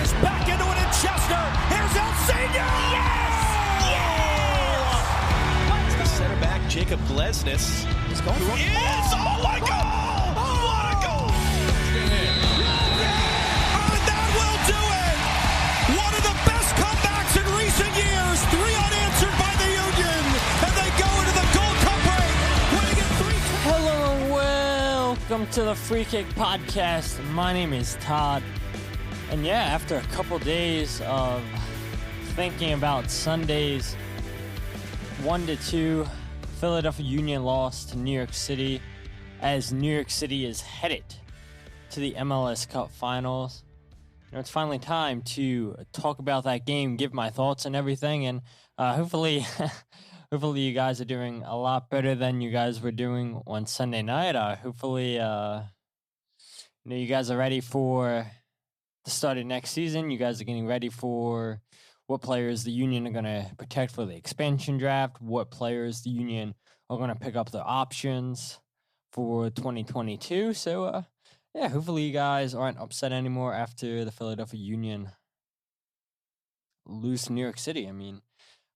Is back into it in Chester. Here's El Senior. Yes! Yes! The center back, Jacob Glesnes, is going for it. Oh my God! What a goal! And that will do it! One of the best comebacks in recent years. 3 unanswered by the Union. And they go into the Gold Cup break, winning it 3-2. Hello and welcome to the Free Kick Podcast. My name is Todd. And yeah, after a couple days of thinking about Sunday's 1-2 Philadelphia Union loss to New York City, as New York City is headed to the MLS Cup Finals. You know, it's finally time to talk about that game, give my thoughts and everything, and hopefully you guys are doing a lot better than you guys were doing on Sunday night. Hopefully, you guys are ready for the start of next season. You guys are getting ready for what players the Union are going to protect for the expansion draft, what players the Union are going to pick up their options for 2022. So, hopefully you guys aren't upset anymore after the Philadelphia Union lose to New York City. I mean,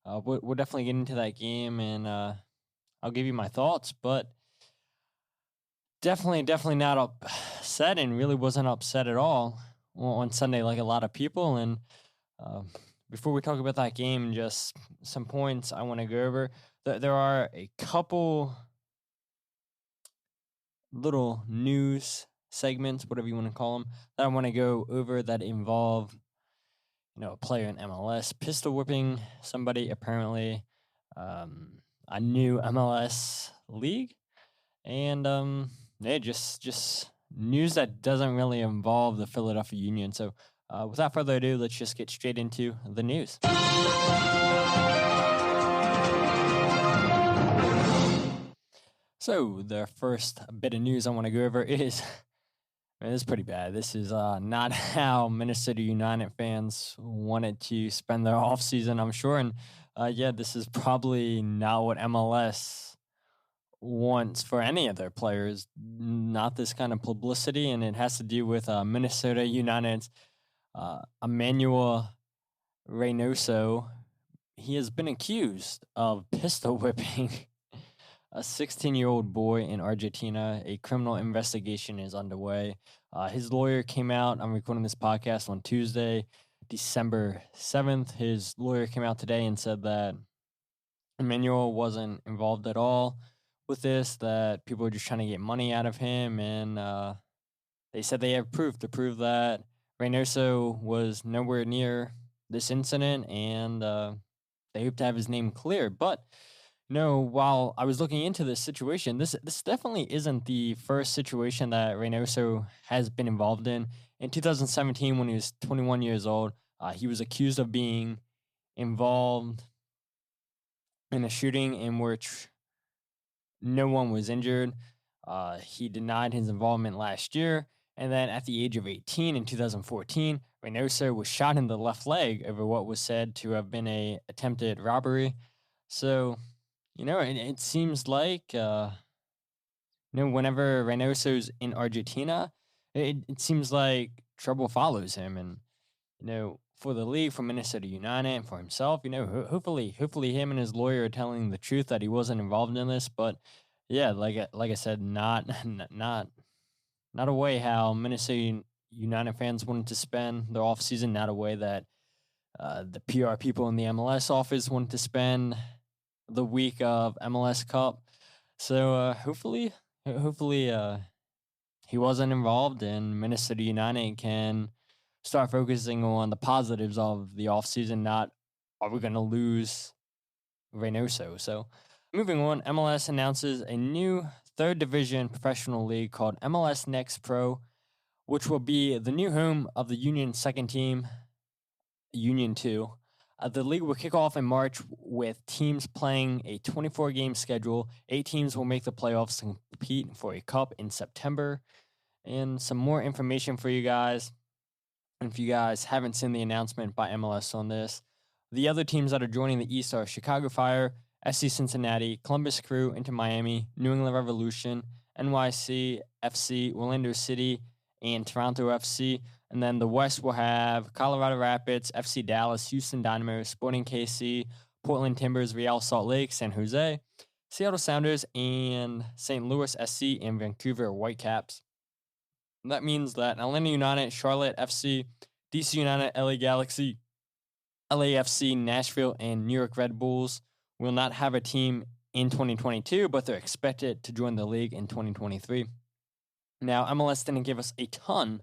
we'll definitely get into that game, and I'll give you my thoughts, but definitely not upset, and really wasn't upset at all on Sunday like a lot of people. And before we talk about that game, just some points I want to go over. There are a couple little news segments, whatever you want to call them, that I want to go over that involve, a player in MLS pistol whipping somebody, apparently a new MLS league, and just news that doesn't really involve the Philadelphia Union. So without further ado, let's just get straight into the news. So the first bit of news I want to go over is, this is pretty bad. This is not how Minnesota United fans wanted to spend their offseason, I'm sure. And this is probably not what MLS wants for any of their players, not this kind of publicity, and it has to do with Minnesota United's Emanuel Reynoso. He has been accused of pistol whipping a 16-year-old boy in Argentina. A criminal investigation is underway. His lawyer came out. I'm recording this podcast on Tuesday, December 7th. His lawyer came out today and said that Emanuel wasn't involved at all with this, that people were just trying to get money out of him, and they said they have proof to prove that Reynoso was nowhere near this incident, and they hope to have his name clear. But while I was looking into this situation, this definitely isn't the first situation that Reynoso has been involved in. In 2017, when he was 21 years old, he was accused of being involved in a shooting in which no one was injured. He denied his involvement last year. And then at the age of 18 in 2014, Reynoso was shot in the left leg over what was said to have been a attempted robbery. So, it seems like, whenever Reynoso's in Argentina, it seems like trouble follows him. And, for the league, for Minnesota United, and for himself, hopefully him and his lawyer are telling the truth that he wasn't involved in this. But yeah, like I said, not a way how Minnesota United fans wanted to spend their offseason, not a way that the PR people in the MLS office wanted to spend the week of MLS Cup. So hopefully he wasn't involved, and Minnesota United can start focusing on the positives of the offseason, not are we going to lose Reynoso. So moving on, MLS announces a new third division professional league called MLS Next Pro, which will be the new home of the Union's second team, Union 2. The league will kick off in March with teams playing a 24-game schedule. 8 teams will make the playoffs to compete for a cup in September. And some more information for you guys. And if you guys haven't seen the announcement by MLS on this, the other teams that are joining the East are Chicago Fire, SC Cincinnati, Columbus Crew, Inter Miami, New England Revolution, NYCFC, Orlando City, and Toronto FC. And then the West will have Colorado Rapids, FC Dallas, Houston Dynamo, Sporting KC, Portland Timbers, Real Salt Lake, San Jose, Seattle Sounders, and St. Louis SC and Vancouver Whitecaps. And that means that Atlanta United, Charlotte FC, DC United, LA Galaxy, LAFC, Nashville, and New York Red Bulls will not have a team in 2022, but they're expected to join the league in 2023. Now, MLS didn't give us a ton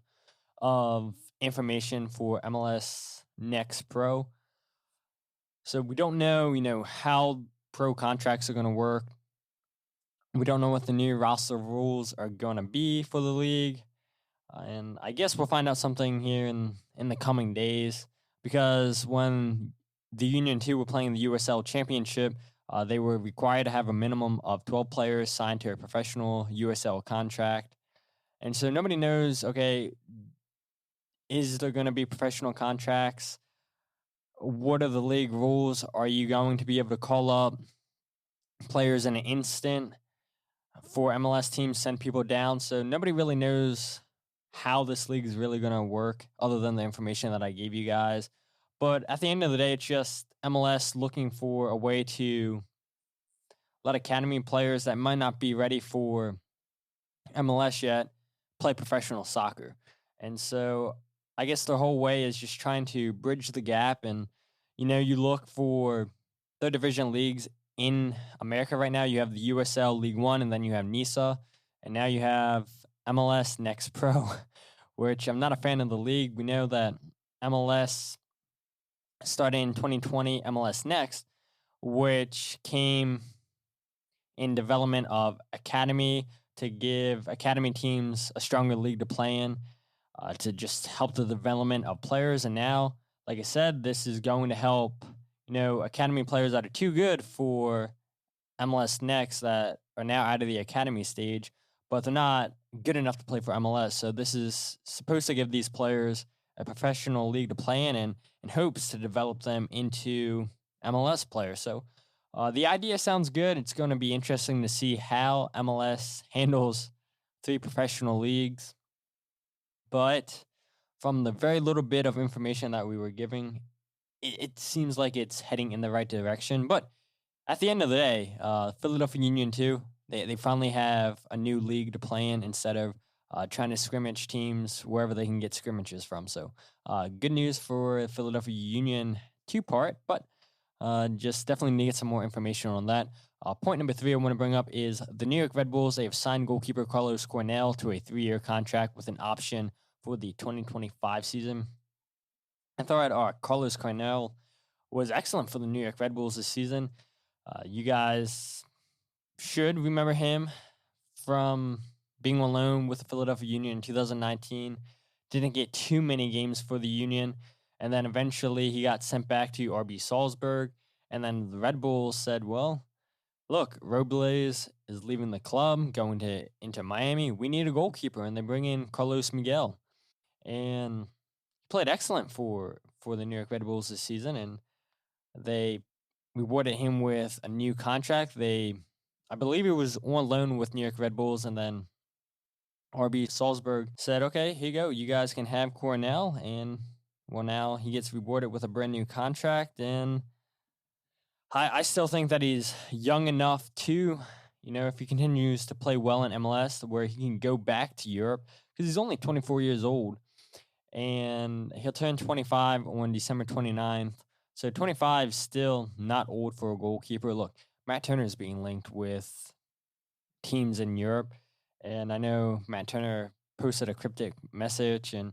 of information for MLS Next Pro. So we don't know, how pro contracts are going to work. We don't know what the new roster rules are going to be for the league. And I guess we'll find out something here in the coming days, because when the Union 2 were playing the USL Championship, they were required to have a minimum of 12 players signed to a professional USL contract. And so nobody knows, okay, is there going to be professional contracts? What are the league rules? Are you going to be able to call up players in an instant for MLS teams, send people down? So nobody really knows how this league is really going to work other than the information that I gave you guys. But at the end of the day, it's just MLS looking for a way to let academy players that might not be ready for MLS yet play professional soccer. And so I guess the whole way is just trying to bridge the gap. And, you look for third division leagues in America right now. You have the USL League One, and then you have NISA, and now you have MLS Next Pro, which I'm not a fan of the league. We know that MLS started in 2020, MLS Next, which came in development of academy to give academy teams a stronger league to play in, to just help the development of players. And now, like I said, this is going to help, academy players that are too good for MLS Next that are now out of the academy stage, but they're not good enough to play for MLS. So this is supposed to give these players a professional league to play in hopes to develop them into MLS players. So the idea sounds good. It's going to be interesting to see how MLS handles 3 professional leagues. But from the very little bit of information that we were giving, it seems like it's heading in the right direction. But at the end of the day, Philadelphia Union 2, they finally have a new league to play in instead of trying to scrimmage teams wherever they can get scrimmages from. So good news for Philadelphia Union 2 part, but just definitely need some more information on that. Point number 3 I want to bring up is the New York Red Bulls. They have signed goalkeeper Carlos Coronel to a 3-year contract with an option for the 2025 season. I thought Carlos Coronel was excellent for the New York Red Bulls this season. You guys should remember him from being on loan with the Philadelphia Union in 2019. Didn't get too many games for the Union. And then eventually he got sent back to RB Salzburg. And then the Red Bulls said, well, look, Robles is leaving the club, going into Miami. We need a goalkeeper. And they bring in Carlos Miguel. And he played excellent for the New York Red Bulls this season. And they rewarded him with a new contract. I believe he was on loan with New York Red Bulls. And then RB Salzburg said, okay, here you go. You guys can have Coronel. And well, now he gets rewarded with a brand new contract. And I still think that he's young enough to, if he continues to play well in MLS, where he can go back to Europe, because he's only 24 years old. And he'll turn 25 on December 29th. So 25 is still not old for a goalkeeper. Look, Matt Turner is being linked with teams in Europe. And I know Matt Turner posted a cryptic message, and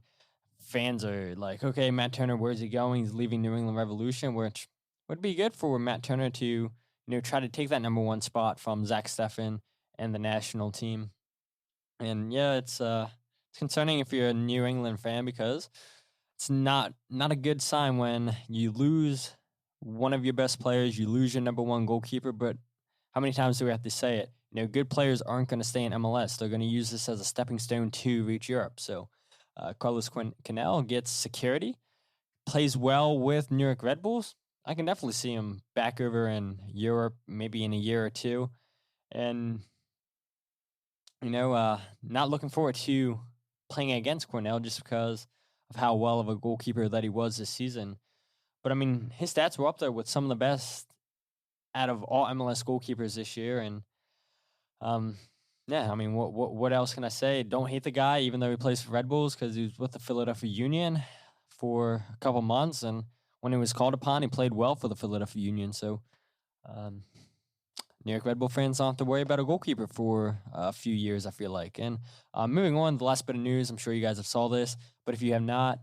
fans are like, okay, Matt Turner, where's he going? He's leaving New England Revolution, which would be good for Matt Turner to, try to take that number 1 spot from Zach Steffen and the national team. And yeah, it's concerning if you're a New England fan, because it's not a good sign when you lose one of your best players, you lose your number 1 goalkeeper. But how many times do we have to say it? Good players aren't going to stay in MLS. They're going to use this as a stepping stone to reach Europe. So Carlos Coronel gets security, plays well with New York Red Bulls. I can definitely see him back over in Europe, maybe in a year or two. And, not looking forward to playing against Coronel, just because of how well of a goalkeeper that he was this season. But I mean, his stats were up there with some of the best out of all MLS goalkeepers this year. And yeah, I mean, what else can I say? Don't hate the guy, even though he plays for Red Bulls, because he was with the Philadelphia Union for a couple months, and when he was called upon, he played well for the Philadelphia Union. So New York Red Bull fans don't have to worry about a goalkeeper for a few years, I feel like. And moving on, the last bit of news, I'm sure you guys have saw this, but if you have not,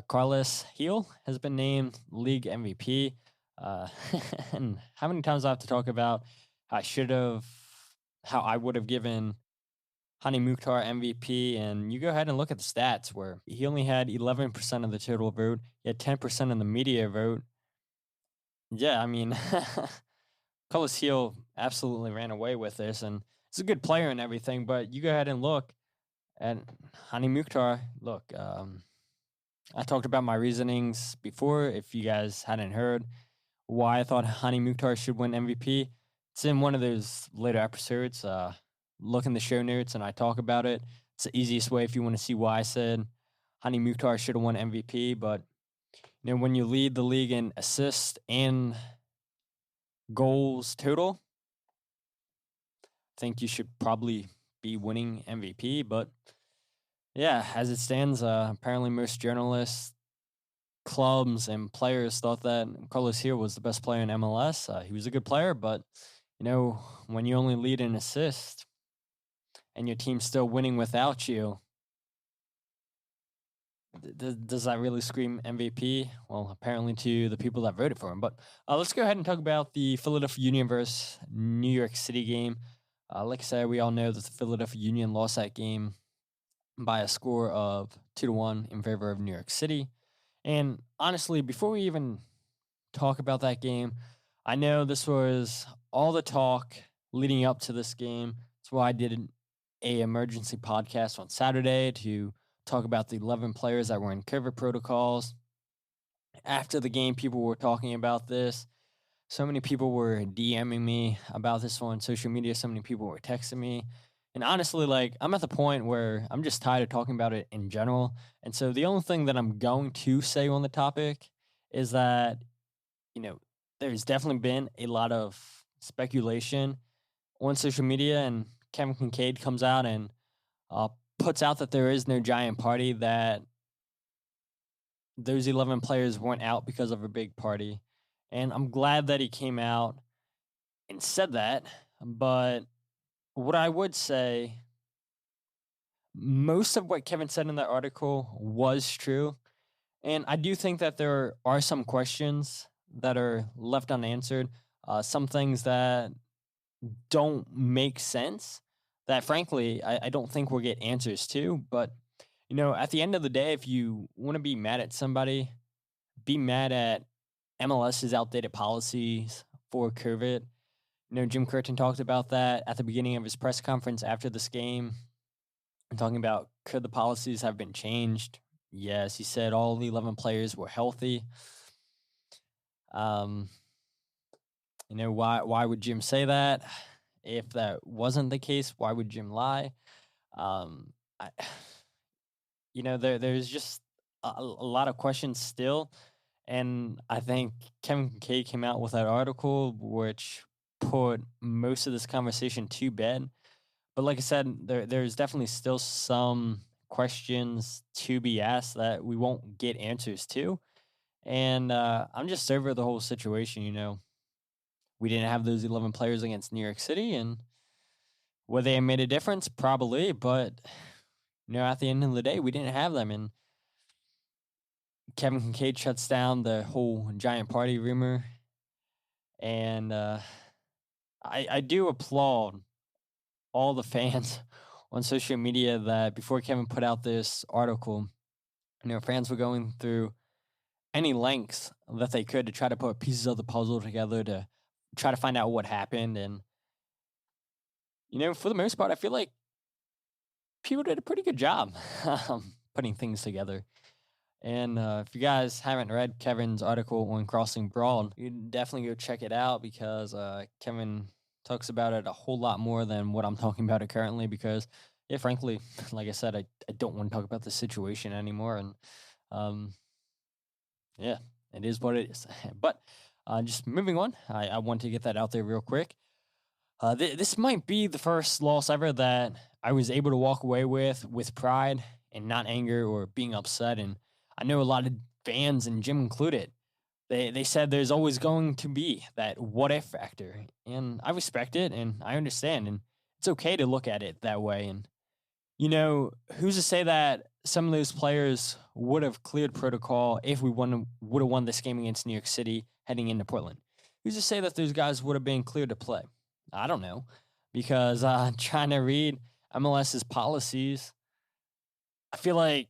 Carles Gil has been named league MVP. And how many times do I have to talk about how I would have given Hani Mukhtar MVP, and you go ahead and look at the stats where he only had 11% of the total vote. He had 10% of the media vote. Yeah, I mean, Carles Gil absolutely ran away with this, and he's a good player and everything, but you go ahead and look at Hani Mukhtar. Look, I talked about my reasonings before. If you guys hadn't heard why I thought Hani Mukhtar should win MVP, it's in one of those later episodes. Look in the show notes and I talk about it. It's the easiest way if you want to see why I said Hani Mukhtar should have won MVP. But when you lead the league in assists and goals total, I think you should probably be winning MVP. But yeah, as it stands, apparently most journalists, clubs, and players thought that Carles Gil was the best player in MLS. He was a good player, but when you only lead in assists and your team's still winning without you, does that really scream MVP? Well, apparently to the people that voted for him. But let's go ahead and talk about the Philadelphia Union versus New York City game. Like I said, we all know that the Philadelphia Union lost that game by a score of 2-1 in favor of New York City. And honestly, before we even talk about that game, I know this was all the talk leading up to this game. That's why I did an emergency podcast on Saturday to talk about the 11 players that were in COVID protocols. After the game, people were talking about this. So many people were DMing me about this on social media. So many people were texting me. And honestly, I'm at the point where I'm just tired of talking about it in general. And so the only thing that I'm going to say on the topic is that, there's definitely been a lot of speculation on social media, and Kevin Kincaid comes out and puts out that there is no giant party, that those 11 players weren't out because of a big party. And I'm glad that he came out and said that. But what I would say, most of what Kevin said in that article was true. And I do think that there are some questions that are left unanswered, some things that don't make sense, that frankly, I don't think we'll get answers to. But, at the end of the day, if you want to be mad at somebody, be mad at MLS's outdated policies for COVID. Jim Curtin talked about that at the beginning of his press conference after this game, and talking about, could the policies have been changed? Yes, he said all the 11 players were healthy. Why would Jim say that? If that wasn't the case, why would Jim lie? There's just a lot of questions still. And I think Kevin Kincaid came out with that article, which put most of this conversation to bed. But like I said, there's definitely still some questions to be asked that we won't get answers to. And I'm just over the whole situation. We didn't have those 11 players against New York City, and would they have made a difference? Probably, but at the end of the day, we didn't have them. And Kevin Kincaid shuts down the whole giant party rumor. And I do applaud all the fans on social media that before Kevin put out this article, fans were going through any lengths that they could to try to put pieces of the puzzle together to try to find out what happened. And, for the most part, I feel like people did a pretty good job putting things together. And if you guys haven't read Kevin's article on Crossing Broad, you definitely go check it out, because Kevin talks about it a whole lot more than what I'm talking about it currently, because, frankly, like I said, I don't want to talk about the situation anymore. And Um, yeah, it is what it is. But just moving on, I want to get that out there real quick. This might be the first loss ever that I was able to walk away with pride and not anger or being upset. And I know a lot of fans, and Jim included, they said there's always going to be that what if factor. And I respect it and I understand. And it's okay to look at it that way. And, who's to say that some of those players would have cleared protocol if we would have won this game against New York City heading into Portland? Who's to say that those guys would have been cleared to play? I don't know, because trying to read MLS's policies, I feel like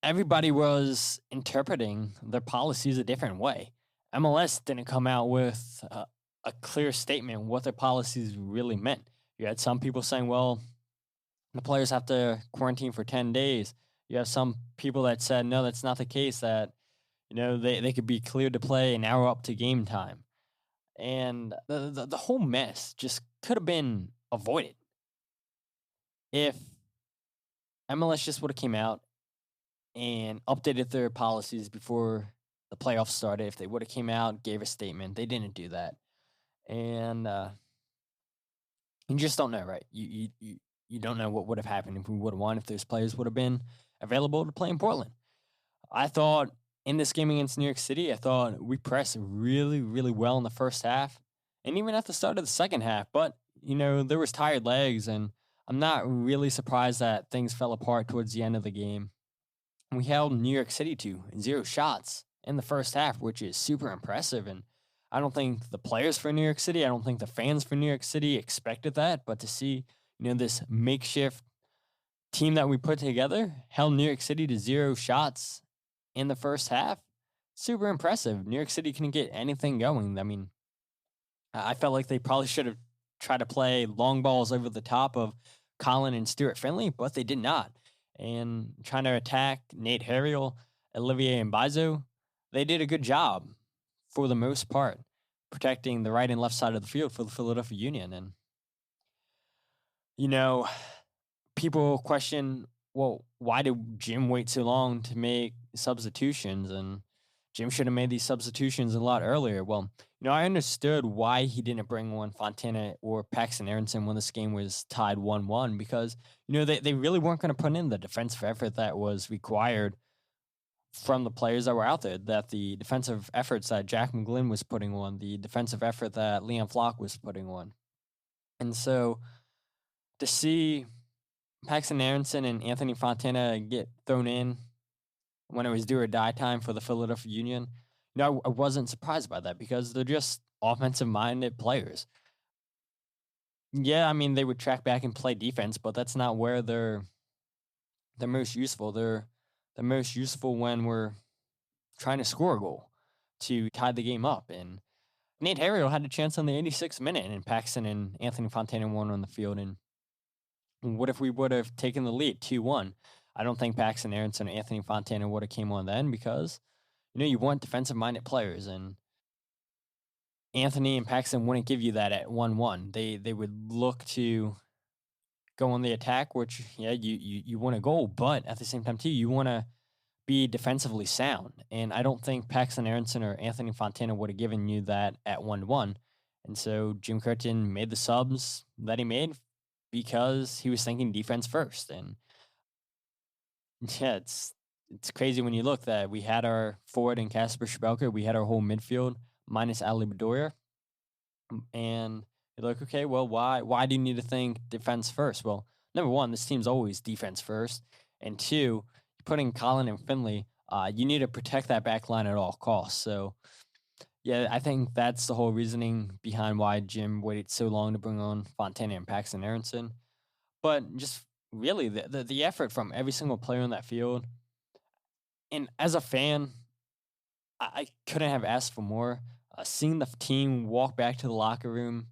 everybody was interpreting their policies a different way. MLS didn't come out with a clear statement what their policies really meant. You had some people saying, well, the players have to quarantine for 10 days. You have some people that said, no, that's not the case, that, they could be cleared to play an hour up to game time. And the whole mess just could have been avoided if MLS just would have came out and updated their policies before the playoffs started. If they would have came out, gave a statement, they didn't do that. And you just don't know, right? You don't know what would have happened if we would have won, if those players would have been available to play in Portland. I thought in this game against New York City, I thought we pressed really, really well in the first half and even at the start of the second half. But, there was tired legs, and I'm not really surprised that things fell apart towards the end of the game. We held New York City to 0 shots in the first half, which is super impressive. And I don't think the players for New York City, I don't think the fans for New York City expected that. But to see, this makeshift team that we put together held New York City to 0 shots in the first half, super impressive. New York City couldn't get anything going. I mean, I felt like they probably should have tried to play long balls over the top of Colin and Stuart Finley, but they did not. And trying to attack Nate Harriel, Oliver Mbaizo, they did a good job for the most part, protecting the right and left side of the field for the Philadelphia Union. And, people question, well, why did Jim wait so long to make substitutions? And Jim should have made these substitutions a lot earlier. Well, I understood why he didn't bring on Fontana or Paxton Aronson when this game was tied 1-1, because, they really weren't going to put in the defensive effort that was required from the players that were out there, that the defensive efforts that Jack McGlynn was putting on, the defensive effort that Liam Flock was putting on. And so to see Paxton Aronson and Anthony Fontana get thrown in when it was do or die time for the Philadelphia Union, I wasn't surprised by that, because they're just offensive-minded players. Yeah, I mean, they would track back and play defense, but that's not where they're most useful. They're most useful when we're trying to score a goal to tie the game up. And Nate Harriel had a chance on the 86th minute, and Paxton and Anthony Fontana won on the field. And what if we would have taken the lead 2-1? I don't think Paxton Aronson and Anthony Fontana would have came on then, because, you want defensive-minded players, and Anthony and Paxton wouldn't give you that at 1-1. They would look to go on the attack, which, yeah, you want a goal, but at the same time, too, you want to be defensively sound. And I don't think Paxton Aronson or Anthony Fontana would have given you that at 1-1. And so Jim Curtin made the subs that he made because he was thinking defense first. And yeah, it's crazy when you look that we had our forward in Kacper Przybylko, we had our whole midfield minus Ali Bedoya, and you're like, okay, well, why do you need to think defense first? Well, number one, this team's always defense first, and two, putting Colin and Finley, you need to protect that back line at all costs. So, yeah, I think that's the whole reasoning behind why Jim waited so long to bring on Fontana and Paxton Aronson. But just really, the effort from every single player on that field, and as a fan, I couldn't have asked for more. Seeing the team walk back to the locker room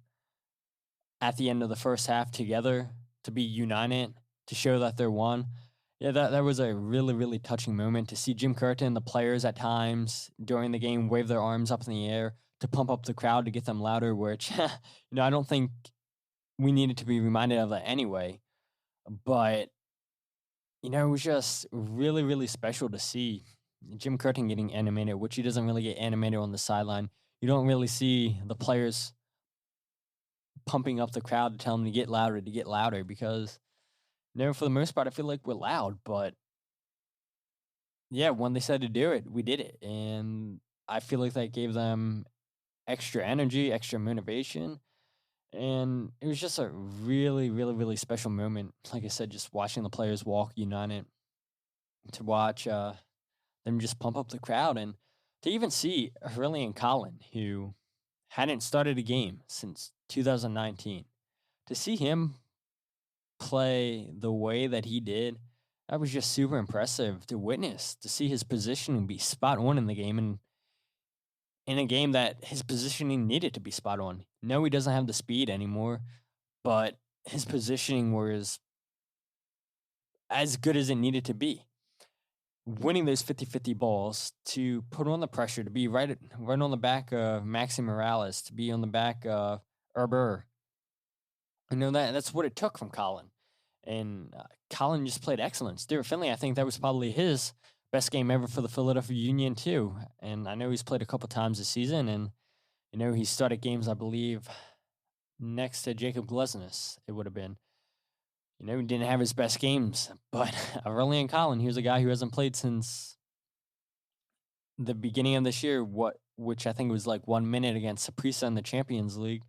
at the end of the first half together, to be united, to show that they're one. Yeah, that was a really, really touching moment to see Jim Curtin, the players at times during the game, wave their arms up in the air to pump up the crowd to get them louder, which, I don't think we needed to be reminded of that anyway. But, it was just really, really special to see Jim Curtin getting animated, which he doesn't really get animated on the sideline. You don't really see the players pumping up the crowd to tell them to get louder, because, for the most part, I feel like we're loud. But yeah, when they said to do it, we did it. And I feel like that gave them extra energy, extra motivation. And it was just a really, really, really special moment. Like I said, just watching the players walk united, to watch them just pump up the crowd, and to even see Hurley and Colin, who hadn't started a game since 2019, to see him play the way that he did, that was just super impressive to witness, to see his positioning be spot on in the game, and in a game that his positioning needed to be spot on. No, he doesn't have the speed anymore, but his positioning was as good as it needed to be. Winning those 50-50 balls, to put on the pressure, to be right on the back of Maxi Morales, to be on the back of Herber. That's what it took from Colin. And Colin just played excellent. Stuart Finley, I think that was probably his best game ever for the Philadelphia Union too. And I know he's played a couple times this season, and he started games, I believe, next to Jacob Glesnes, it would have been. He didn't have his best games, but Aurelian Colin, he was a guy who hasn't played since the beginning of this year, which I think was like 1 minute against Saprissa in the Champions League.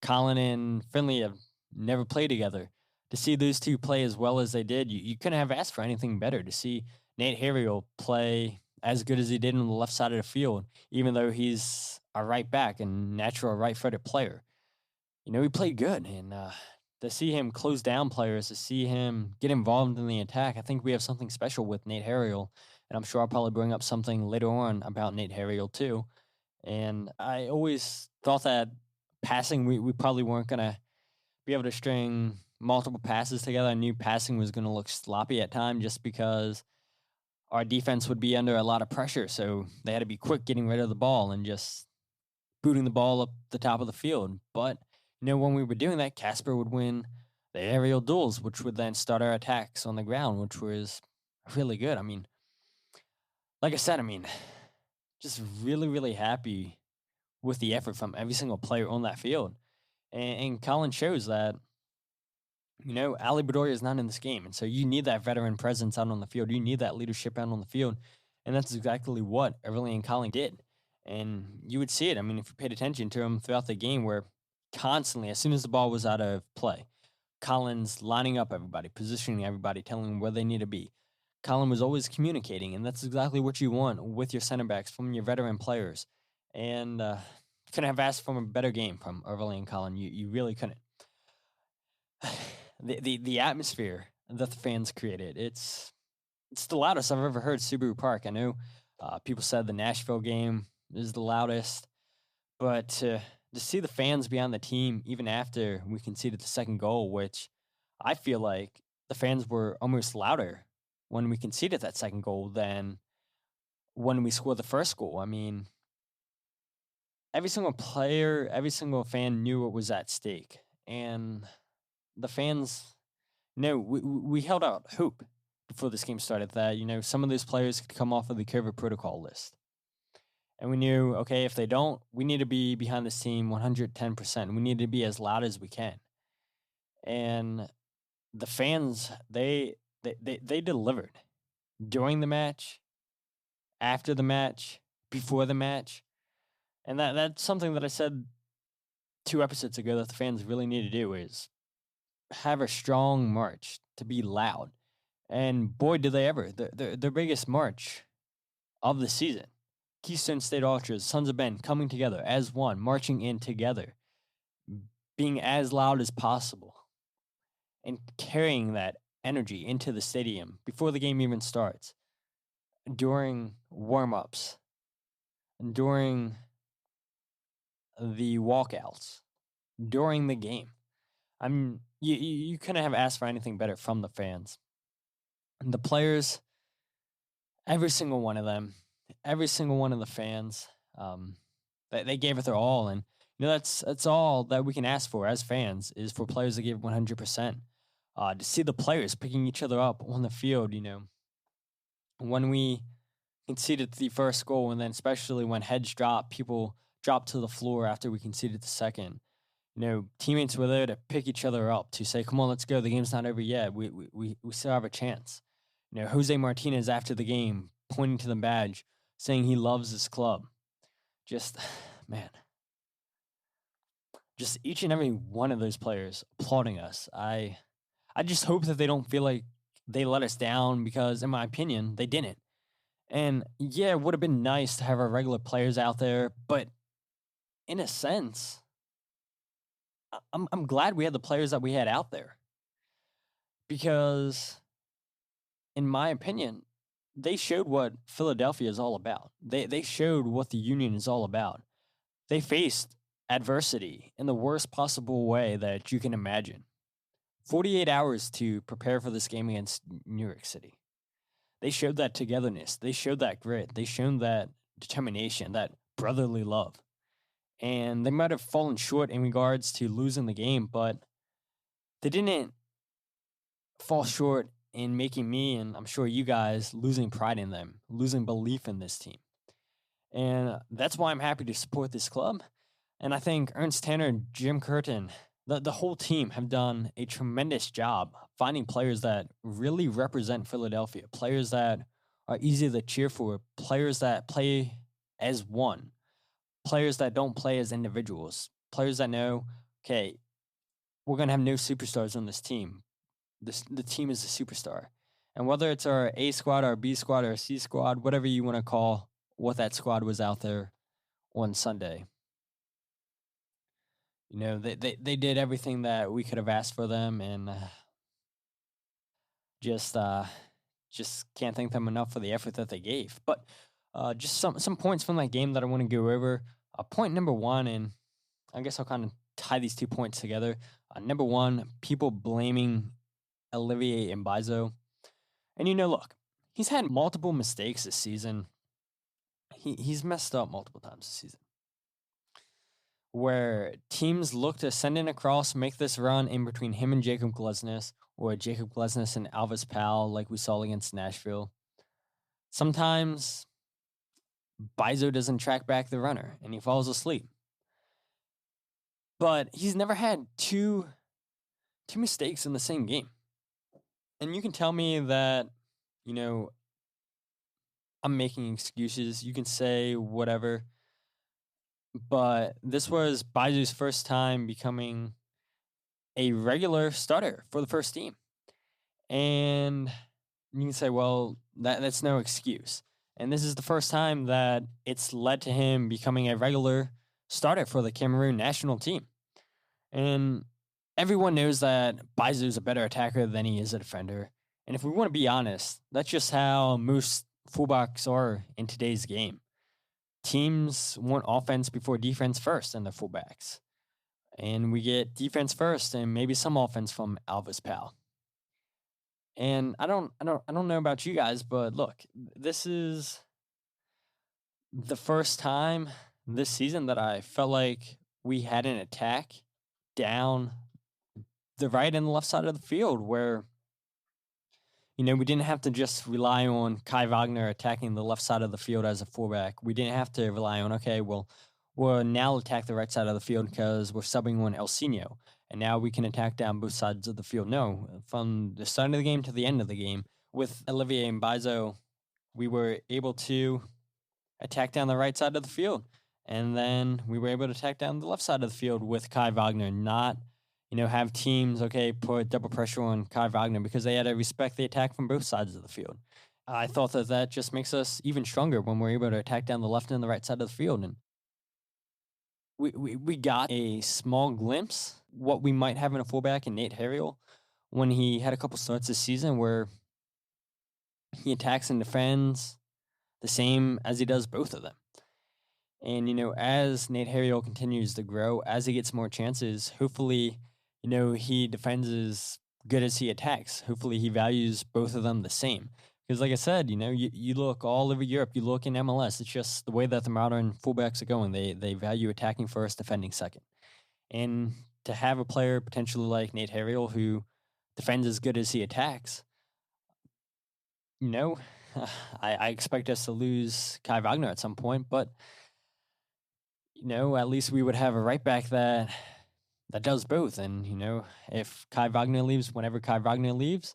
Colin and Finley have never played together. To see those two play as well as they did, you couldn't have asked for anything better. To see Nate Harriel play as good as he did on the left side of the field, even though he's a right back and natural right-footed player. He played good, and to see him close down players, to see him get involved in the attack, I think we have something special with Nate Harriel, and I'm sure I'll probably bring up something later on about Nate Harriel too. And I always thought that passing, we probably weren't going to be able to string multiple passes together. I knew passing was going to look sloppy at times, just because our defense would be under a lot of pressure, so they had to be quick getting rid of the ball and just booting the ball up the top of the field. But when we were doing that, Kacper would win the aerial duels, which would then start our attacks on the ground, which was really good. Like I said, just really, really happy with the effort from every single player on that field. And Colin shows that, Ali Bedoya is not in this game. And so you need that veteran presence out on the field. You need that leadership out on the field. And that's exactly what Aurelian Colin did. And you would see it. If you paid attention to him throughout the game, where constantly, as soon as the ball was out of play, Colin's lining up everybody, positioning everybody, telling them where they need to be. Colin was always communicating, and that's exactly what you want with your center backs, from your veteran players. And couldn't have asked for a better game from Aurelian Colin. You really couldn't. The atmosphere that the fans created, it's the loudest I've ever heard Subaru Park. I know people said the Nashville game is the loudest, but to see the fans behind the team, even after we conceded the second goal, which I feel like the fans were almost louder when we conceded that second goal than when we scored the first goal. Every single player, every single fan knew what was at stake. And the fans, we held out hope before this game started that, some of those players could come off of the COVID protocol list. And we knew, okay, if they don't, we need to be behind this team 110%. We need to be as loud as we can. And the fans, they delivered during the match, after the match, before the match. And that's something that I said 2 episodes ago that the fans really need to do, is have a strong march, to be loud. And boy, did they ever. Their biggest march of the season. Keystone State Ultras, Sons of Ben, coming together as one, marching in together, being as loud as possible, and carrying that energy into the stadium before the game even starts, during warm-ups, during the walkouts, during the game. You couldn't have asked for anything better from the fans. And the players, every single one of them, every single one of the fans, they gave it their all. And that's all that we can ask for as fans, is for players to give 100%. To see the players picking each other up on the field, when we conceded the first goal, and then especially when heads dropped, people dropped to the floor after we conceded the second. Teammates were there to pick each other up, to say, come on, let's go. The game's not over yet. We still have a chance. Jose Martinez after the game, pointing to the badge, saying he loves his club. Just, man. Just each and every one of those players applauding us. I just hope that they don't feel like they let us down, because, in my opinion, they didn't. And, yeah, it would have been nice to have our regular players out there, but in a sense, I'm glad we had the players that we had out there, because, in my opinion, they showed what Philadelphia is all about. They showed what the Union is all about. They faced adversity in the worst possible way that you can imagine. 48 hours to prepare for this game against New York City. They showed that togetherness. They showed that grit. They showed that determination, that brotherly love. And they might have fallen short in regards to losing the game, but they didn't fall short in making me, and I'm sure you guys, losing pride in them, losing belief in this team. And that's why I'm happy to support this club. And I think Ernst Tanner and Jim Curtin, the whole team, have done a tremendous job finding players that really represent Philadelphia, players that are easy to cheer for, players that play as one, players that don't play as individuals, players that know, okay, we're going to have no superstars on this team. The team is a superstar. And whether it's our A squad, our B squad, or C squad, whatever you want to call what that squad was out there on Sunday, they did everything that we could have asked for them, and just can't thank them enough for the effort that they gave. But just some points from that game that I want to go over. Point number one, and I guess I'll kind of tie these 2 points together. Number one, people blaming Oliver Mbaizo. And look, he's had multiple mistakes this season. He's messed up multiple times this season, where teams look to send in a cross, make this run in between him and Jacob Glesnes, or Jacob Glesnes and Alvis Powell, like we saw against Nashville. Sometimes Mbaizo doesn't track back the runner, and he falls asleep. But he's never had two mistakes in the same game. And you can tell me that, I'm making excuses. You can say whatever. But this was Mbaizo's first time becoming a regular starter for the first team. And you can say, well, that's no excuse. And this is the first time that it's led to him becoming a regular starter for the Cameroon national team. And everyone knows that Mbaizo is a better attacker than he is a defender. And if we want to be honest, that's just how most fullbacks are in today's game. Teams want offense before defense first in their fullbacks. And we get defense first and maybe some offense from Alvis Powell. And I don't know about you guys, but look, this is the first time this season that I felt like we had an attack down the right and the left side of the field where, we didn't have to just rely on Kai Wagner attacking the left side of the field as a fullback. We didn't have to rely on, okay, well, we'll now attack the right side of the field because we're subbing on Elsinho, and now we can attack down both sides of the field. No, from the start of the game to the end of the game, with Oliver Mbaizo, we were able to attack down the right side of the field, and then we were able to attack down the left side of the field with Kai Wagner, not have teams, put double pressure on Kai Wagner because they had to respect the attack from both sides of the field. I thought that just makes us even stronger when we're able to attack down the left and the right side of the field. And we got a small glimpse what we might have in a fullback in Nate Harriel when he had a couple starts this season where he attacks and defends the same as he does both of them. And, as Nate Harriel continues to grow, as he gets more chances, hopefully, he defends as good as he attacks. Hopefully he values both of them the same. Because like I said, you look all over Europe, you look in MLS, it's just the way that the modern fullbacks are going. They value attacking first, defending second. And to have a player potentially like Nate Harriel who defends as good as he attacks, I expect us to lose Kai Wagner at some point, but at least we would have a right back that does both. And if Kai Wagner leaves, whenever Kai Wagner leaves,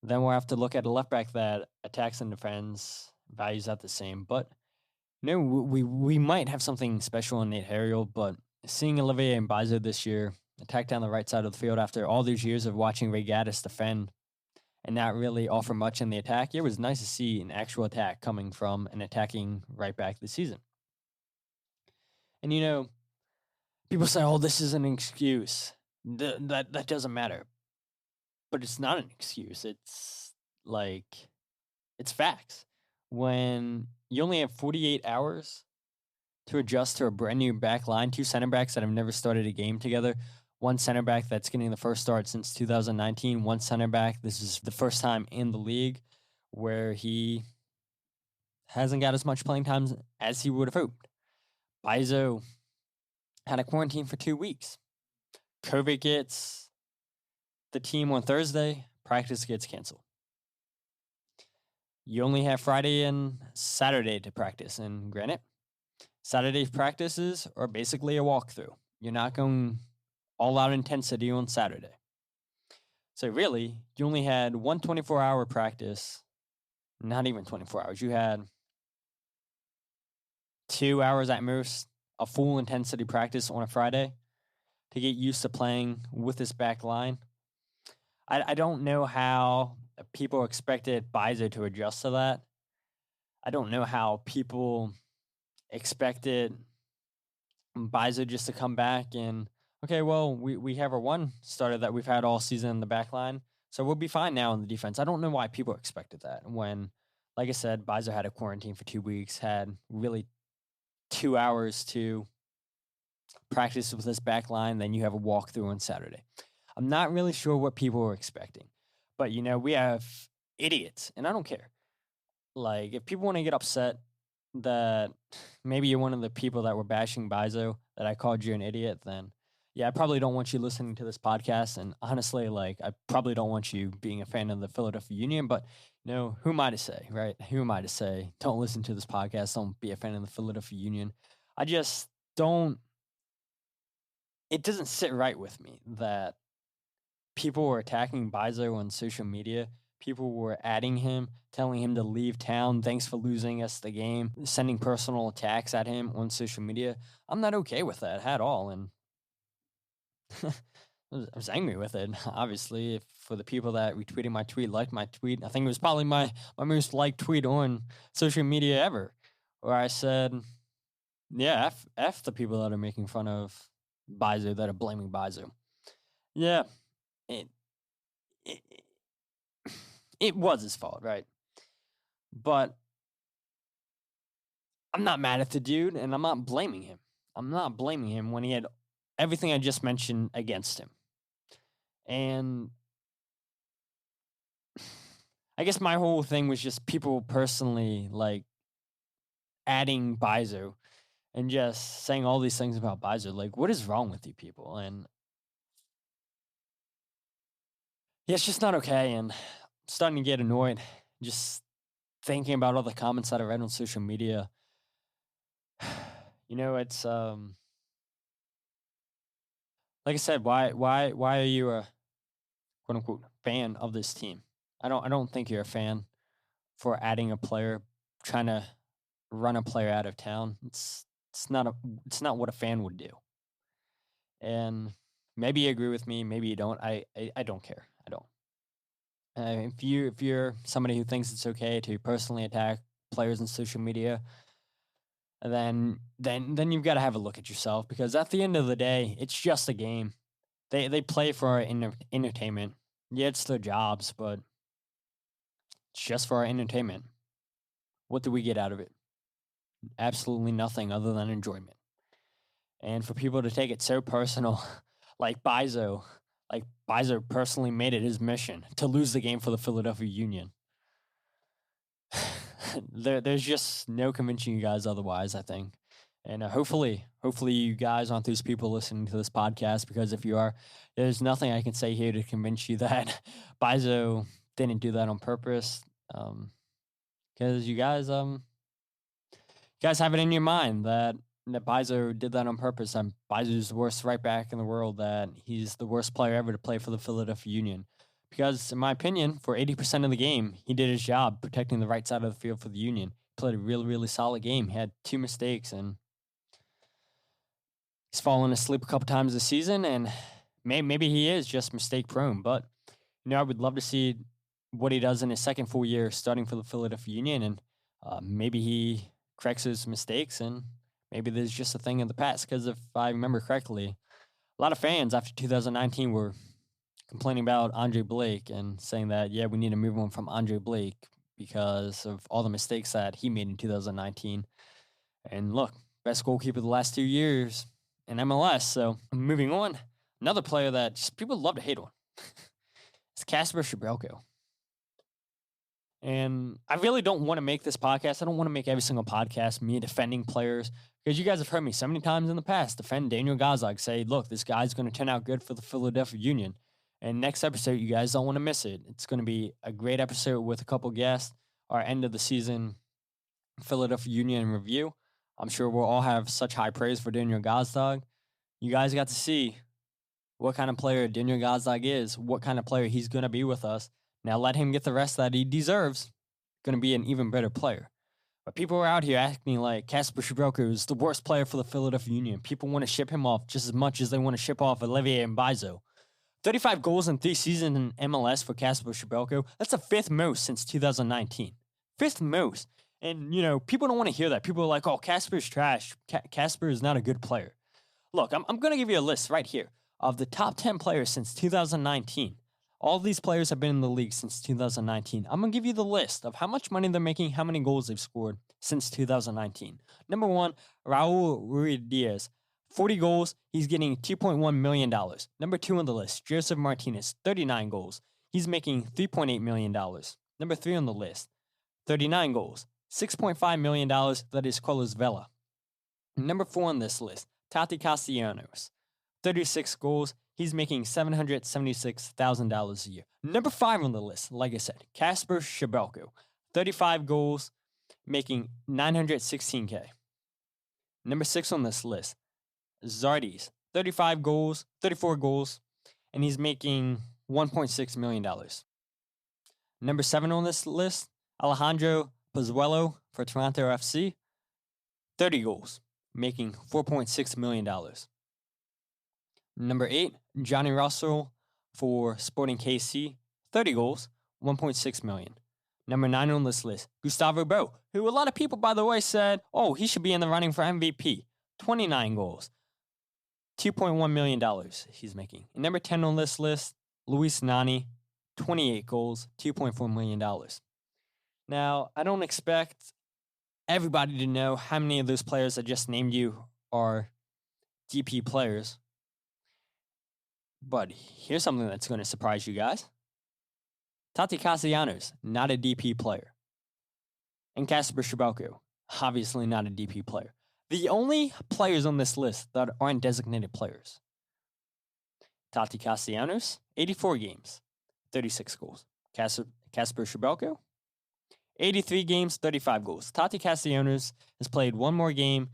then we'll have to look at a left back that attacks and defends, values out the same. But we might have something special in Nate Harriel, but seeing Oliver Mbaizo this year attack down the right side of the field after all these years of watching Ray Gaddis defend and not really offer much in the attack, it was nice to see an actual attack coming from an attacking right back this season. And people say, "Oh, this is an excuse." That doesn't matter, but it's not an excuse. It's facts. When you only have 48 hours to adjust to a brand new back line, two center backs that have never started a game together, one center back that's getting the first start since 2019, one center back, this is the first time in the league where he hasn't got as much playing time as he would have hoped. Mbaizo had a quarantine for 2 weeks. COVID gets the team on Thursday, practice gets canceled. You only have Friday and Saturday to practice, and granted, Saturday practices are basically a walkthrough. You're not going all-out intensity on Saturday. So really, you only had one 24-hour practice, not even 24 hours. You had 2 hours at most, a full intensity practice on a Friday to get used to playing with this back line. I don't know how people expected Mbaizo to adjust to that. I don't know how people expected Mbaizo just to come back and, okay, well, we have our one starter that we've had all season in the back line, so we'll be fine now in the defense. I don't know why people expected that when, like I said, Mbaizo had a quarantine for 2 weeks, had really 2 hours to practice with this back line, then you have a walkthrough on Saturday. I'm not really sure what people were expecting, but we have idiots, and I don't care. Like, if people want to get upset that maybe you're one of the people that were bashing Mbaizo, that I called you an idiot, then yeah, I probably don't want you listening to this podcast. And honestly, I probably don't want you being a fan of the Philadelphia Union, but who am I to say, right? Who am I to say, don't listen to this podcast, don't be a fan of the Philadelphia Union? I just don't, it doesn't sit right with me that people were attacking Mbaizo on social media. People were adding him, telling him to leave town. Thanks for losing us the game. Sending personal attacks at him on social media. I'm not okay with that at all. And I was angry with it, obviously. For the people that retweeted my tweet, liked my tweet, I think it was probably my most liked tweet on social media ever, where I said, yeah, F the people that are making fun of Mbaizo, that are blaming Mbaizo. Yeah, it was his fault, right? But I'm not mad at the dude, and I'm not blaming him. I'm not blaming him when he had everything I just mentioned against him. And I guess my whole thing was just people personally, adding Mbaizo and just saying all these things about Mbaizo. What is wrong with you people? And yeah, it's just not okay. And I'm starting to get annoyed just thinking about all the comments that I read on social media. It's like I said, why are you a quote unquote fan of this team? I don't think you're a fan for adding a player, trying to run a player out of town. It's not what a fan would do. And maybe you agree with me, maybe you don't. I don't care. I don't. If you're somebody who thinks it's okay to personally attack players on social media, then you've got to have a look at yourself, because at the end of the day, it's just a game. They play for our entertainment. Yeah, it's their jobs, but it's just for our entertainment. What do we get out of it? Absolutely nothing other than enjoyment. And for people to take it so personal, like Mbaizo personally made it his mission to lose the game for the Philadelphia Union. There's just no convincing you guys otherwise, I think. And hopefully you guys aren't those people listening to this podcast, because if you are, there's nothing I can say here to convince you that Mbaizo didn't do that on purpose. Because you guys have it in your mind that Mbaizo did that on purpose. And Mbaizo's the worst right back in the world, that he's the worst player ever to play for the Philadelphia Union. Because, in my opinion, for 80% of the game, he did his job protecting the right side of the field for the Union. Played a really, really solid game. He had 2 mistakes, and he's fallen asleep a couple times this season, and maybe he is just mistake prone. But, I would love to see what he does in his second full year starting for the Philadelphia Union, and maybe he corrects his mistakes, and maybe there's just a thing in the past. Because if I remember correctly, a lot of fans after 2019 were complaining about Andre Blake and saying that, yeah, we need to move on from Andre Blake because of all the mistakes that he made in 2019. And look, best goalkeeper the last 2 years in MLS. So moving on, another player that just people love to hate on is Kacper Przybylko. And I really don't want to make this podcast. I don't want to make every single podcast me defending players, because you guys have heard me so many times in the past defend Daniel Gazdag, say, look, this guy's going to turn out good for the Philadelphia Union. And next episode, you guys don't want to miss it. It's going to be a great episode with a couple guests, our end of the season Philadelphia Union review. I'm sure we'll all have such high praise for Daniel Gazdag. You guys got to see what kind of player Daniel Gazdag is, what kind of player he's going to be with us. Now let him get the rest that he deserves. Going to be an even better player. But people are out here acting like Kacper Przybylko is the worst player for the Philadelphia Union. People want to ship him off just as much as they want to ship off Oliver Mbaizo. 35 goals in 3 seasons in MLS for Kacper Przybylko. That's the 5th most since 2019. 5th most. And, people don't want to hear that. People are like, oh, Kacper's trash. Kacper is not a good player. Look, I'm going to give you a list right here of the top 10 players since 2019. All of these players have been in the league since 2019. I'm going to give you the list of how much money they're making, how many goals they've scored since 2019. Number 1, Raul Ruiz. 40 goals, he's getting $2.1 million. Number 2 on the list, Joseph Martinez, 39 goals. He's making $3.8 million. Number 3 on the list, 39 goals, $6.5 million. That is Carlos Vela. Number 4 on this list, Tati Castellanos, 36 goals. He's making $776,000 a year. Number 5 on the list, like I said, Kacper Przybylko, 35 goals, making $916K. Number 6 on this list, Zardes, 34 goals, and he's making $1.6 million. Number 7 on this list, Alejandro Pozuelo for Toronto FC, 30 goals, making $4.6 million. Number 8, Johnny Russell for Sporting KC, 30 goals, $1.6 million. Number 9 on this list, Gustavo Bo, who a lot of people, by the way, said, oh, he should be in the running for MVP. 29 goals, $2.1 million he's making. And number 10 on this list, Luis Nani, 28 goals, $2.4 million. Now, I don't expect everybody to know how many of those players I just named you are DP players. But here's something that's going to surprise you guys. Tati Castellanos, not a DP player. And Kacper Przybylko, obviously not a DP player. The only players on this list that aren't designated players. Tati Castellanos, 84 games, 36 goals. Kacper Przybylko, 83 games, 35 goals. Tati Castellanos has played one more game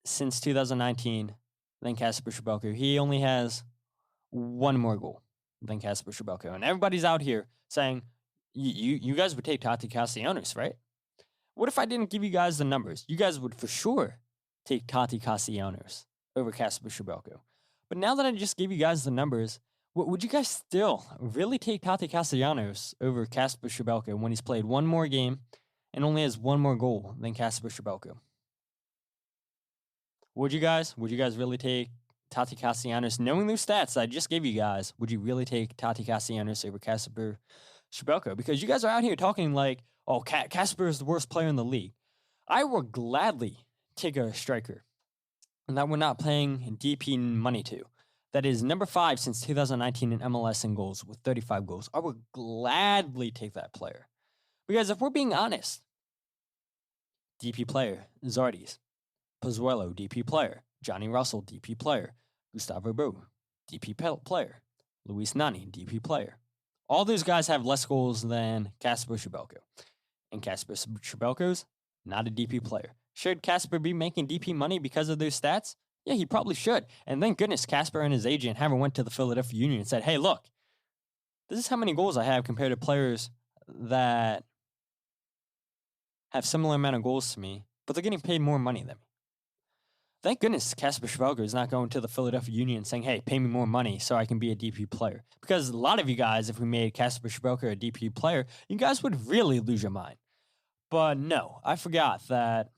since 2019 than Kacper Przybylko. He only has one more goal than Kacper Przybylko. And everybody's out here saying, you guys would take Tati Castellanos, right? What if I didn't give you guys the numbers? You guys would for sure take Tati Castellanos over Kacper Przybylko. But now that I just gave you guys the numbers, would you guys still really take Tati Castellanos over Kacper Przybylko when he's played one more game and only has one more goal than Kacper Przybylko? Would you guys really take Tati Castellanos, knowing those stats I just gave you guys? Would you really take Tati Castellanos over Kacper Przybylko? Because you guys are out here talking like, oh, Kacper is the worst player in the league. I would gladly take a striker that we're not paying DP money to. That is number 5 since 2019 in MLS in goals with 35 goals. I would gladly take that player. Because if we're being honest, DP player, Zardes, Pozuelo, DP player. Johnny Russell, DP player. Gustavo Bou, DP player. Luis Nani, DP player. All those guys have less goals than Kacper Przybylko. And Kacper Przybylko's not a DP player. Should Kacper be making DP money because of those stats? Yeah, he probably should. And thank goodness Kacper and his agent haven't went to the Philadelphia Union and said, hey, look, this is how many goals I have compared to players that have similar amount of goals to me, but they're getting paid more money than me. Thank goodness Kacper Przybylko is not going to the Philadelphia Union saying, hey, pay me more money so I can be a DP player. Because a lot of you guys, if we made Kacper Przybylko a DP player, you guys would really lose your mind. But no, I forgot that,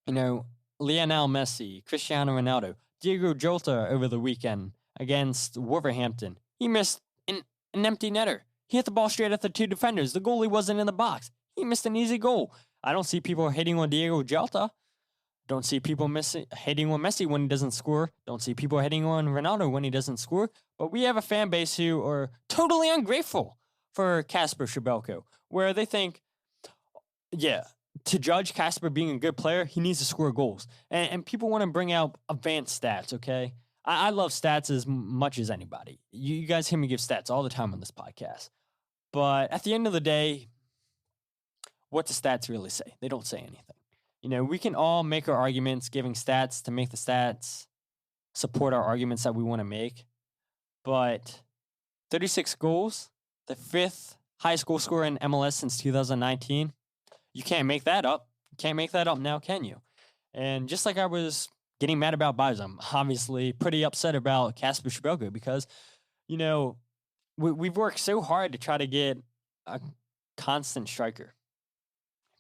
Lionel Messi, Cristiano Ronaldo, Diego Jota over the weekend against Wolverhampton. He missed an empty netter. He hit the ball straight at the two defenders. The goalie wasn't in the box. He missed an easy goal. I don't see people hating on Diego Jota. Don't see people hating on Messi when he doesn't score. Don't see people hating on Ronaldo when he doesn't score. But we have a fan base who are totally ungrateful for Kacper Przybylko, where they think, yeah, to judge Kacper being a good player, he needs to score goals. And people want to bring out advanced stats, okay? I love stats as much as anybody. You guys hear me give stats all the time on this podcast. But at the end of the day, what do stats really say? They don't say anything. We can all make our arguments, giving stats to make the stats support our arguments that we want to make. But 36 goals, the fifth highest goal scorer in MLS since 2019. You can't make that up. You can't make that up now, can you? And just like I was getting mad about Mbaizo, I'm obviously pretty upset about Kacper Przybylko because, we've worked so hard to try to get a constant striker.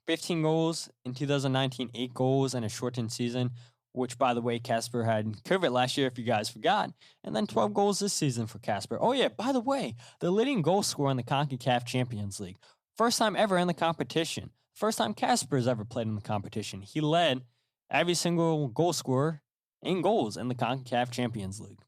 15 goals in 2019, 8 goals in a shortened season, which, by the way, Kacper had COVID last year, if you guys forgot, and then 12 goals this season for Kacper. Oh, yeah, by the way, the leading goal scorer in the CONCACAF Champions League. First time ever in the competition. First time Kacper has ever played in the competition. He led every single goal scorer in goals in the CONCACAF Champions League.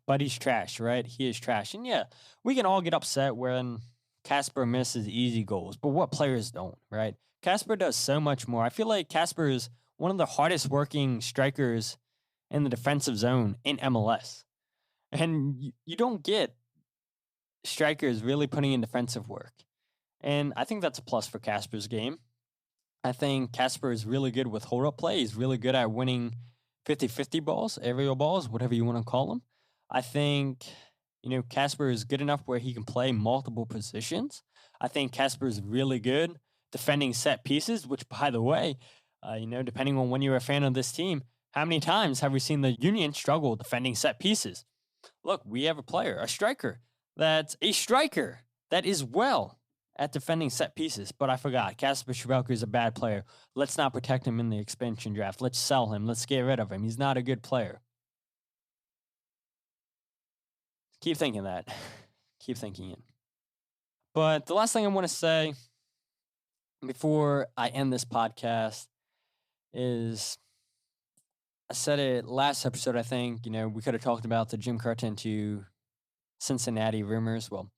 But he's trash, right? He is trash. And yeah, we can all get upset when Kacper misses easy goals, but what players don't, right? Kacper does so much more. I feel like Kacper is one of the hardest working strikers in the defensive zone in MLS. And you don't get strikers really putting in defensive work. And I think that's a plus for Kacper's game. I think Kacper is really good with hold-up play. He's really good at winning 50-50 balls, aerial balls, whatever you want to call them. I think, Kacper is good enough where he can play multiple positions. I think Kacper is really good defending set pieces, which, by the way, depending on when you're a fan of this team, how many times have we seen the Union struggle defending set pieces? Look, we have a striker that is well at defending set pieces, but I forgot. Kacper Przybylko is a bad player. Let's not protect him in the expansion draft. Let's sell him. Let's get rid of him. He's not a good player. Keep thinking that. Keep thinking it. But the last thing I want to say before I end this podcast is, I said it last episode, I think, we could have talked about the Jim Curtin to Cincinnati rumors. Well,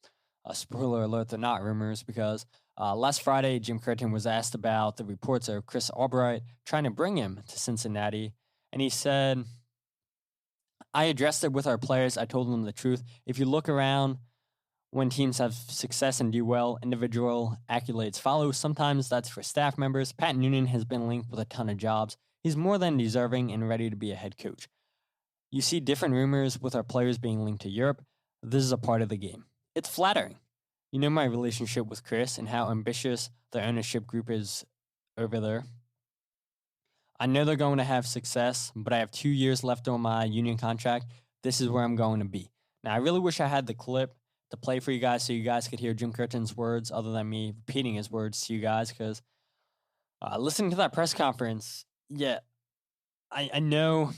spoiler alert, they're not rumors because last Friday, Jim Curtin was asked about the reports of Chris Albright trying to bring him to Cincinnati. And he said, I addressed it with our players. I told them the truth. If you look around when teams have success and do well, individual accolades follow. Sometimes that's for staff members. Pat Noonan has been linked with a ton of jobs. He's more than deserving and ready to be a head coach. You see different rumors with our players being linked to Europe. This is a part of the game. It's flattering. You know my relationship with Chris and how ambitious the ownership group is over there. I know they're going to have success, but I have 2 years left on my union contract. This is where I'm going to be. Now, I really wish I had the clip to play for you guys so you guys could hear Jim Curtin's words other than me repeating his words to you guys, because listening to that press conference, yeah, I know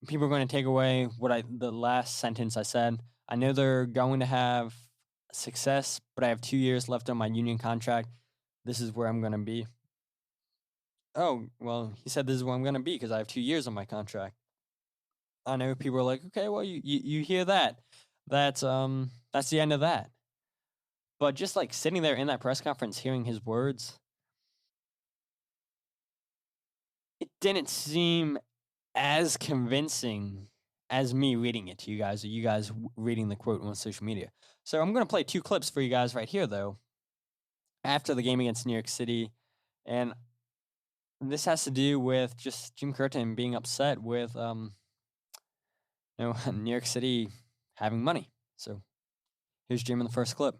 people are going to take away the last sentence I said. I know they're going to have success, but I have 2 years left on my union contract. This is where I'm going to be. Oh, well, he said this is where I'm going to be because I have 2 years on my contract. I know people are like, okay, well, you hear that. That's the end of that. But just like sitting there in that press conference, hearing his words, didn't seem as convincing as me reading it to you guys, or you guys reading the quote on social media. So I'm going to play 2 clips for you guys right here, though, after the game against New York City. And this has to do with just Jim Curtin being upset with, New York City having money. So here's Jim in the first clip.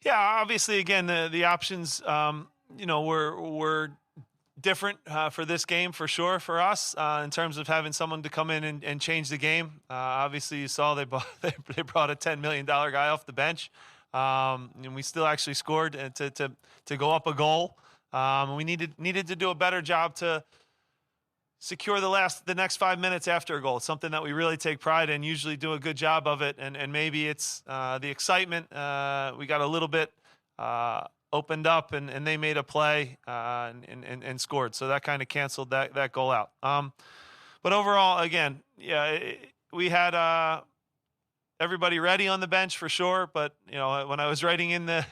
Yeah, obviously, again, the options, were different for this game for sure for us in terms of having someone to come in and change the game. Obviously, you saw they brought a $10 million guy off the bench, and we still actually scored to go up a goal. We needed to do a better job to secure the next 5 minutes after a goal. It's something that we really take pride in, usually do a good job of it. And maybe it's the excitement. We got a little bit opened up and they made a play and scored. So that kind of canceled that goal out. But overall, again, we had everybody ready on the bench for sure. But, when I was writing in the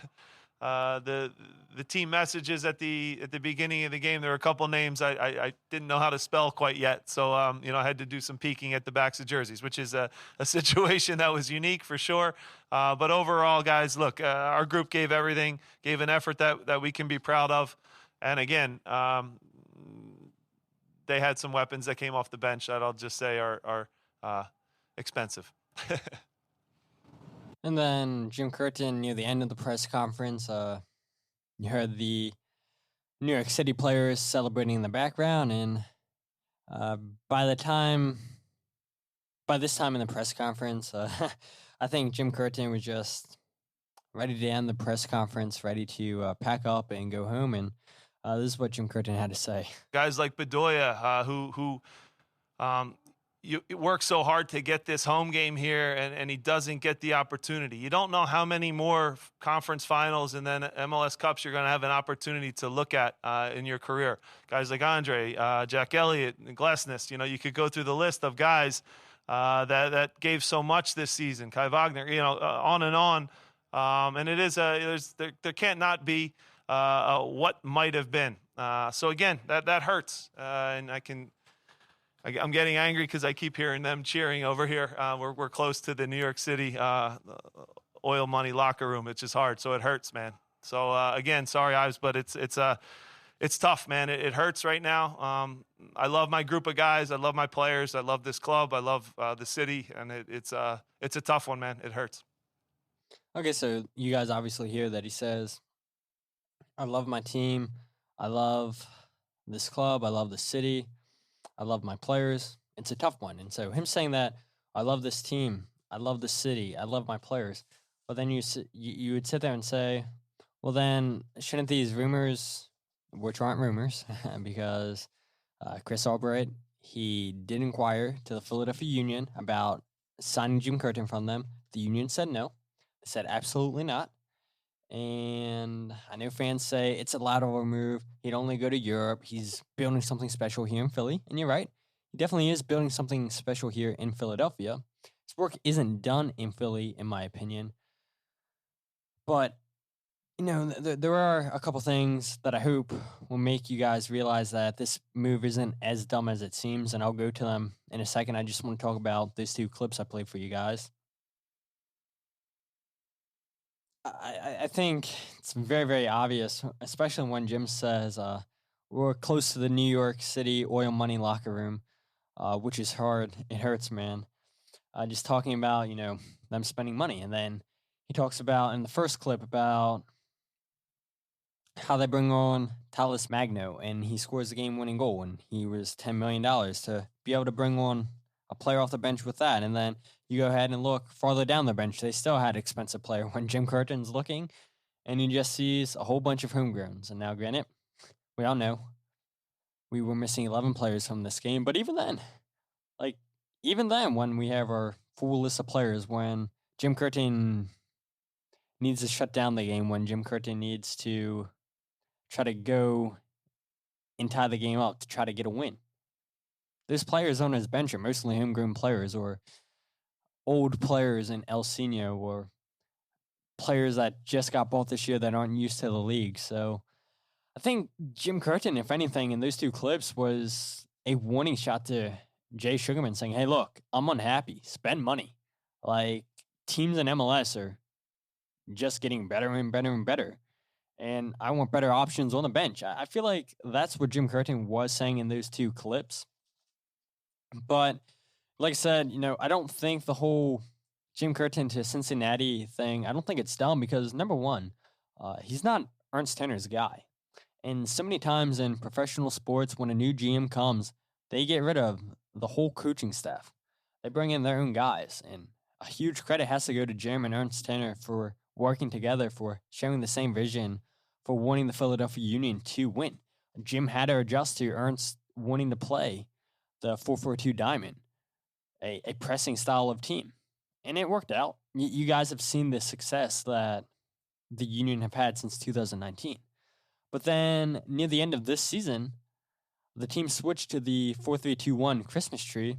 team messages at the beginning of the game, there were a couple names I didn't know how to spell quite yet. So, I had to do some peeking at the backs of jerseys, which is a situation that was unique for sure. But overall, guys, look, our group gave everything, gave an effort that we can be proud of. And again, they had some weapons that came off the bench that I'll just say are expensive. And then Jim Curtin, near the end of the press conference, you heard the New York City players celebrating in the background, and by this time in the press conference, I think Jim Curtin was just ready to end the press conference, ready to pack up and go home, and this is what Jim Curtin had to say. Guys like Bedoya, who you work so hard to get this home game here, and he doesn't get the opportunity. You don't know how many more conference finals and then MLS Cups you're going to have an opportunity to look at in your career. Guys like Andre, Jack Elliott, and Glesnes, you could go through the list of guys that gave so much this season. Kai Wagner, on and on. And it is there can't not be what might have been. So again, that hurts, and I'm getting angry because I keep hearing them cheering over here. We're close to the New York City oil money locker room. It's just hard, so it hurts, man. So again, sorry, Ives, but it's tough, man. It hurts right now. I love my group of guys. I love my players. I love this club. I love the city, and it's a tough one, man. It hurts. Okay, so you guys obviously hear that he says, "I love my team. I love this club. I love the city. I love my players." It's a tough one. And so him saying that, I love this team, I love the city, I love my players. But then you would sit there and say, well, then shouldn't these rumors, which aren't rumors, because Chris Albright, he did inquire to the Philadelphia Union about signing Jim Curtin from them. The Union said no. They said absolutely not. And I know fans say it's a lateral move. He'd only go to Europe. He's building something special here in Philly. And you're right. He definitely is building something special here in Philadelphia. His work isn't done in Philly, in my opinion. But, there are a couple things that I hope will make you guys realize that this move isn't as dumb as it seems. And I'll go to them in a second. I just want to talk about those 2 clips I played for you guys. I think it's very, very obvious, especially when Jim says we're close to the New York City oil money locker room, which is hard. It hurts, man. Just talking about, them spending money. And then he talks about, in the first clip, about how they bring on Talles Magno, and he scores the game-winning goal, and he was $10 million to be able to bring on a player off the bench with that. And then you go ahead and look farther down the bench. They still had expensive player when Jim Curtin's looking, and he just sees a whole bunch of homegrowns. And now, granted, we all know we were missing 11 players from this game. But even then, when we have our full list of players, when Jim Curtin needs to shut down the game, when Jim Curtin needs to try to go and tie the game up to try to get a win, those players on his bench are mostly homegrown players or old players in El Seno or players that just got bought this year that aren't used to the league. So I I think Jim Curtin, if anything, in those two clips was a warning shot to Jay Sugarman saying, hey, look, I'm unhappy. Spend money. Like, teams in MLS are just getting better and better and better. And I want better options on the bench. I feel like that's what Jim Curtin was saying in those two clips. But like I said, I don't think the whole Jim Curtin to Cincinnati thing, I don't think it's dumb because, number one, he's not Ernst Tanner's guy. And so many times in professional sports, when a new GM comes, they get rid of the whole coaching staff. They bring in their own guys. And a huge credit has to go to Jim and Ernst Tanner for working together, for sharing the same vision, for wanting the Philadelphia Union to win. Jim had to adjust to Ernst wanting to play the 4-4-2 diamond, a pressing style of team. And it worked out. You guys have seen the success that the Union have had since 2019. But then near the end of this season, the team switched to the 4-3-2-1 Christmas tree.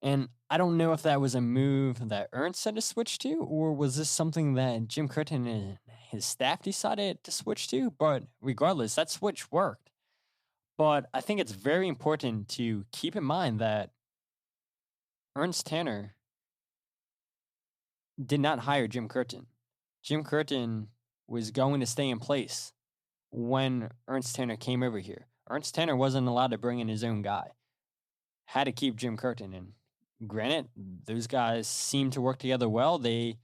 And I don't know if that was a move that Ernst had to switch to, or was this something that Jim Curtin and his staff decided to switch to? But regardless, that switch worked. But I think it's very important to keep in mind that Ernst Tanner did not hire Jim Curtin. Jim Curtin was going to stay in place when Ernst Tanner came over here. Ernst Tanner wasn't allowed to bring in his own guy. Had to keep Jim Curtin. And granted, those guys seem to work together well. They,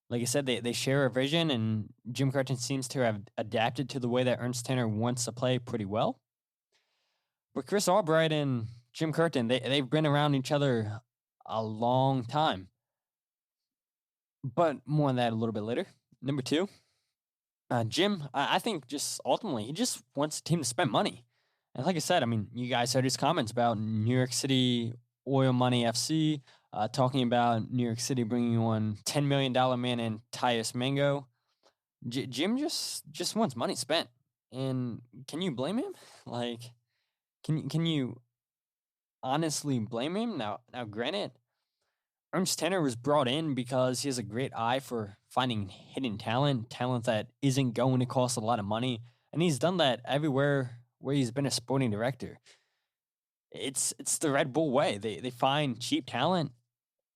like I said, they share a vision, and Jim Curtin seems to have adapted to the way that Ernst Tanner wants to play pretty well. But Chris Albright and Jim Curtin, they've been around each other a long time. But more on that a little bit later. Number two, Jim, I think just ultimately, he just wants the team to spend money. And like I said, you guys heard his comments about New York City Oil Money FC, talking about New York City bringing on $10 million man in Tyus Mango. Jim just wants money spent. And can you blame him? Like, can you honestly blame him? Now, granted, Ernst Tanner was brought in because he has a great eye for finding hidden talent that isn't going to cost a lot of money. And he's done that everywhere where he's been a sporting director. It's the Red Bull way. They find cheap talent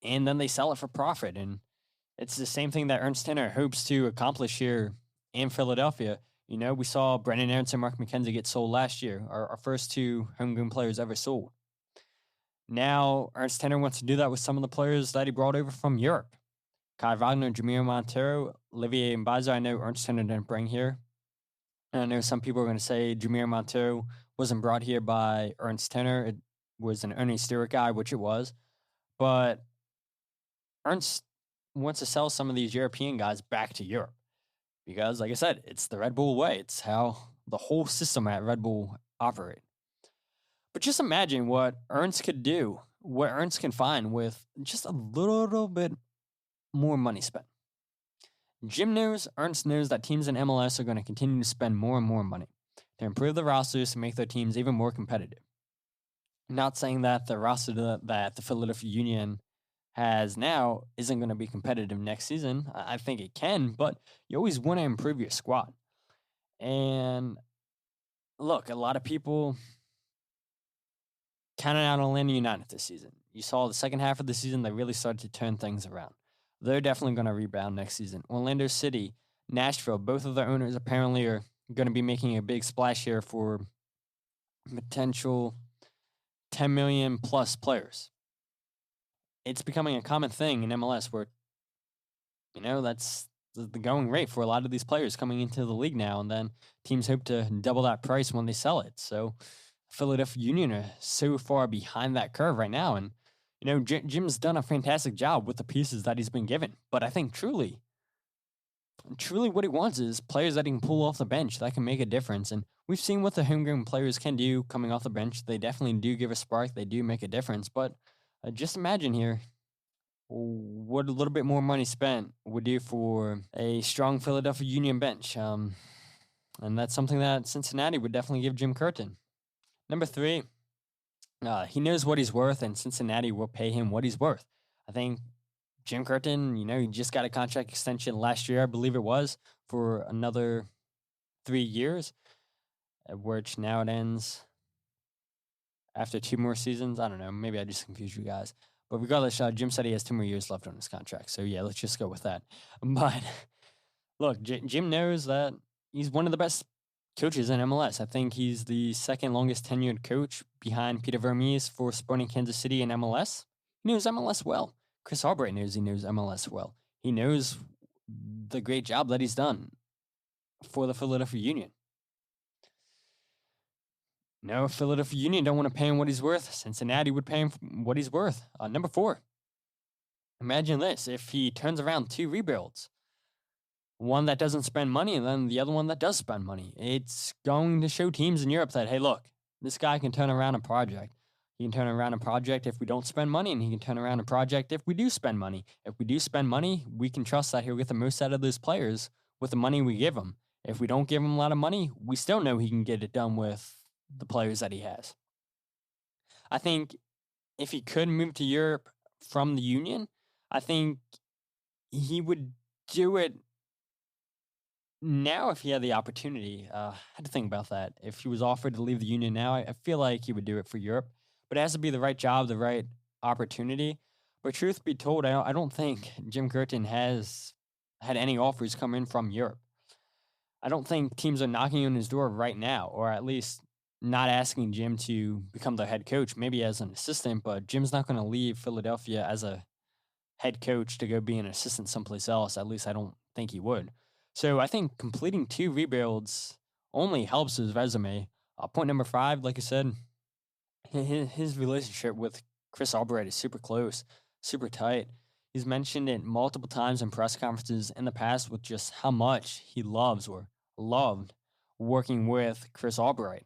and then they sell it for profit. And it's the same thing that Ernst Tanner hopes to accomplish here in Philadelphia. We saw Brendan Aronson and Mark McKenzie get sold last year, our first two homegrown players ever sold. Now, Ernst Tanner wants to do that with some of the players that he brought over from Europe. Kai Wagner, Jamir Montero, Olivier Mbaizo, I know Ernst Tanner didn't bring here. And I know some people are going to say Jamir Montero wasn't brought here by Ernst Tanner. It was an Ernie Stewart guy, which it was. But Ernst wants to sell some of these European guys back to Europe. Because, like I said, it's the Red Bull way. It's how the whole system at Red Bull operate. But just imagine what Ernst could do, what Ernst can find with just a little bit more money spent. Jim knows, Ernst knows that teams in MLS are going to continue to spend more and more money to improve the rosters to make their teams even more competitive. I'm not saying that the roster that the Philadelphia Union has now isn't going to be competitive next season. I think it can, but you always want to improve your squad. And look, a lot of people counted out Orlando United this season. You saw the second half of the season, they really started to turn things around. They're definitely going to rebound next season. Orlando City, Nashville, both of their owners apparently are going to be making a big splash here for potential 10 million plus players. It's becoming a common thing in MLS where, that's the going rate for a lot of these players coming into the league now, and then teams hope to double that price when they sell it. So Philadelphia Union are so far behind that curve right now, and Jim's done a fantastic job with the pieces that he's been given. But I think truly what he wants is players that he can pull off the bench that can make a difference. And we've seen what the homegrown players can do coming off the bench. They definitely do give a spark. They do make a difference. But just imagine here what a little bit more money spent would do for a strong Philadelphia Union bench. And that's something that Cincinnati would definitely give Jim Curtin. Number three, he knows what he's worth, and Cincinnati will pay him what he's worth. I think Jim Curtin, he just got a contract extension last year, I believe it was, for another 3 years. which now it ends after 2 more seasons. I don't know. Maybe I just confused you guys. But regardless, Jim said he has 2 more years left on his contract. So, yeah, let's just go with that. But, look, Jim knows that he's one of the best coaches in MLS. I think he's the second longest tenured coach behind Peter Vermees for Sporting Kansas City in MLS. He knows MLS well. Chris Albright knows he knows MLS well. He knows the great job that he's done for the Philadelphia Union. No, Philadelphia Union don't want to pay him what he's worth. Cincinnati would pay him what he's worth. Number 4. Imagine this. If he turns around 2 rebuilds, one that doesn't spend money and then the other one that does spend money, it's going to show teams in Europe that, hey, look, this guy can turn around a project. He can turn around a project if we don't spend money, and he can turn around a project if we do spend money. If we do spend money, we can trust that he'll get the most out of those players with the money we give him. If we don't give him a lot of money, we still know he can get it done with the players that he has. I think if he could move to Europe from the Union, I think he would do it now if he had the opportunity. I had to think about that. If he was offered to leave the Union now, I feel like he would do it for Europe. But it has to be the right job, the right opportunity. But truth be told, I don't think Jim Curtin has had any offers come in from Europe. I don't think teams are knocking on his door right now, or at least not asking Jim to become the head coach, maybe as an assistant, but Jim's not going to leave Philadelphia as a head coach to go be an assistant someplace else. At least I don't think he would. So I think completing 2 rebuilds only helps his resume. Point number 5, like I said, his relationship with Chris Albright is super close, super tight. He's mentioned it multiple times in press conferences in the past with just how much he loves or loved working with Chris Albright.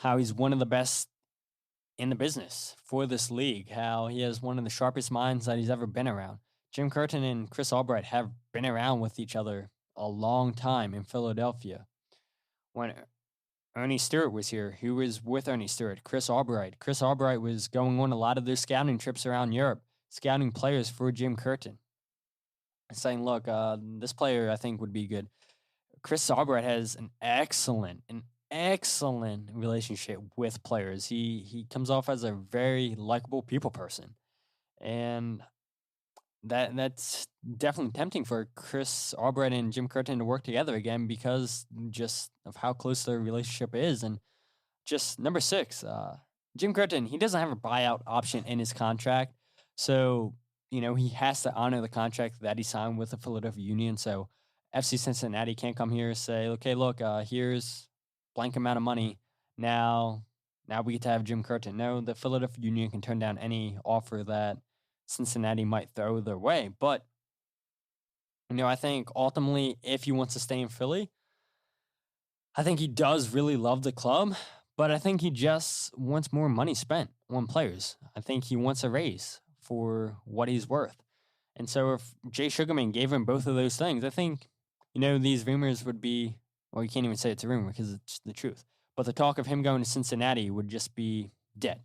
How he's one of the best in the business for this league, how he has one of the sharpest minds that he's ever been around. Jim Curtin and Chris Albright have been around with each other a long time in Philadelphia. When Ernie Stewart was here, who was with Ernie Stewart? Chris Albright. Chris Albright was going on a lot of those scouting trips around Europe, scouting players for Jim Curtin, saying, look, this player I think would be good. Chris Albright has an excellent relationship with players. He comes off as a very likable people person. And that's definitely tempting for Chris Albright and Jim Curtin to work together again because just of how close their relationship is. And just number 6, Jim Curtin, he doesn't have a buyout option in his contract. So, he has to honor the contract that he signed with the Philadelphia Union. So FC Cincinnati can't come here and say, okay, look, here's blank amount of money. Now we get to have Jim Curtin. No, the Philadelphia Union can turn down any offer that Cincinnati might throw their way. But, I think ultimately, if he wants to stay in Philly, I think he does really love the club, but I think he just wants more money spent on players. I think he wants a raise for what he's worth. And so if Jay Sugarman gave him both of those things, I think, these rumors would be, well, you can't even say it's a rumor because it's the truth. But the talk of him going to Cincinnati would just be dead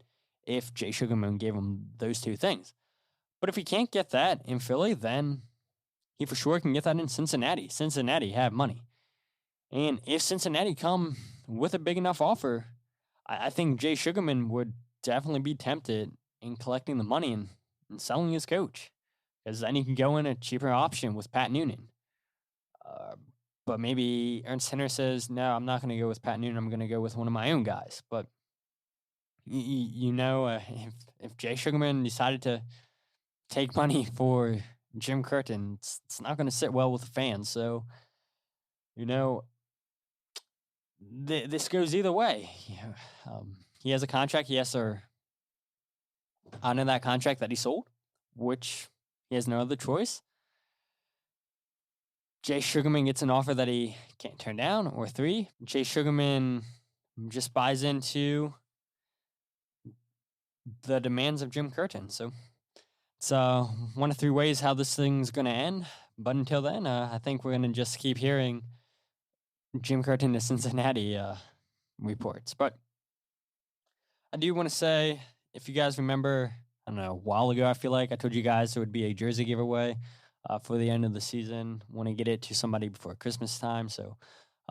if Jay Sugarman gave him those 2 things. But if he can't get that in Philly, then he for sure can get that in Cincinnati. Cincinnati have money. And if Cincinnati come with a big enough offer, I think Jay Sugarman would definitely be tempted in collecting the money and selling his coach. Because then he can go in a cheaper option with Pat Noonan. But maybe Ernst Henner says, no, I'm not going to go with Pat Noonan. I'm going to go with one of my own guys. But, if Jay Sugarman decided to take money for Jim Curtin, it's not going to sit well with the fans. So, this goes either way. He has a contract. He has to honor that contract that he sold, which he has no other choice. Jay Sugarman gets an offer that he can't turn down, or 3, Jay Sugarman just buys into the demands of Jim Curtin. So it's one of 3 ways how this thing's going to end. But until then, I think we're going to just keep hearing Jim Curtin to Cincinnati reports. But I do want to say, if you guys remember, I don't know, a while ago, I feel like I told you guys there would be a jersey giveaway for the end of the season. Want to get it to somebody before Christmas time. So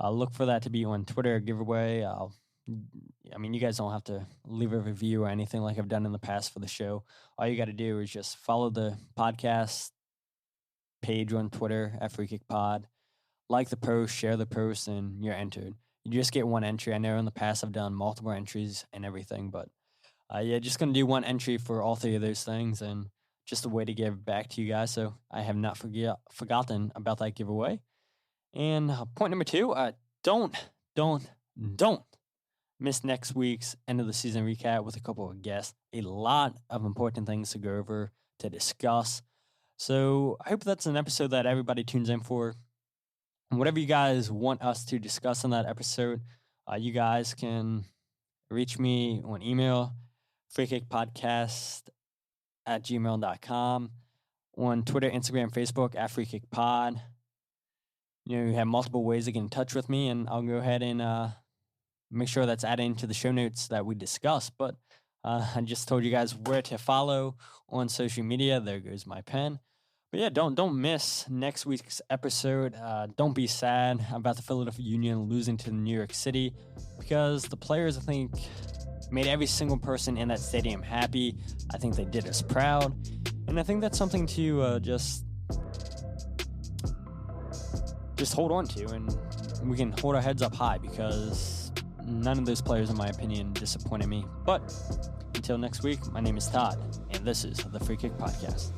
Look for that to be on Twitter giveaway. You guys don't have to leave a review or anything like I've done in the past for the show. All you got to do is just follow the podcast page on Twitter at Free Kick Pod. Like the post, share the post, and you're entered. You just get one entry. I know in the past I've done multiple entries and everything, but just going to do one entry for all three of those things, and just a way to give back to you guys. So I have not forgotten about that giveaway. And point number 2, don't miss next week's end of the season recap with a couple of guests. A lot of important things to go over, to discuss. So I hope that's an episode that everybody tunes in for. And whatever you guys want us to discuss in that episode, you guys can reach me on email, freekickpodcast@gmail.com, on Twitter, Instagram, Facebook, at freekickpod. You have multiple ways to get in touch with me, and I'll go ahead and make sure that's added into the show notes that we discussed. But I just told you guys where to follow on social media. There goes my pen. But yeah, don't miss next week's episode. Don't be sad about the Philadelphia Union losing to New York City, because the players, I think, made every single person in that stadium happy. I think they did us proud. And I think that's something to just hold on to, and we can hold our heads up high, because none of those players, in my opinion, disappointed me. But until next week, my name is Todd, and this is the Free Kick Podcast.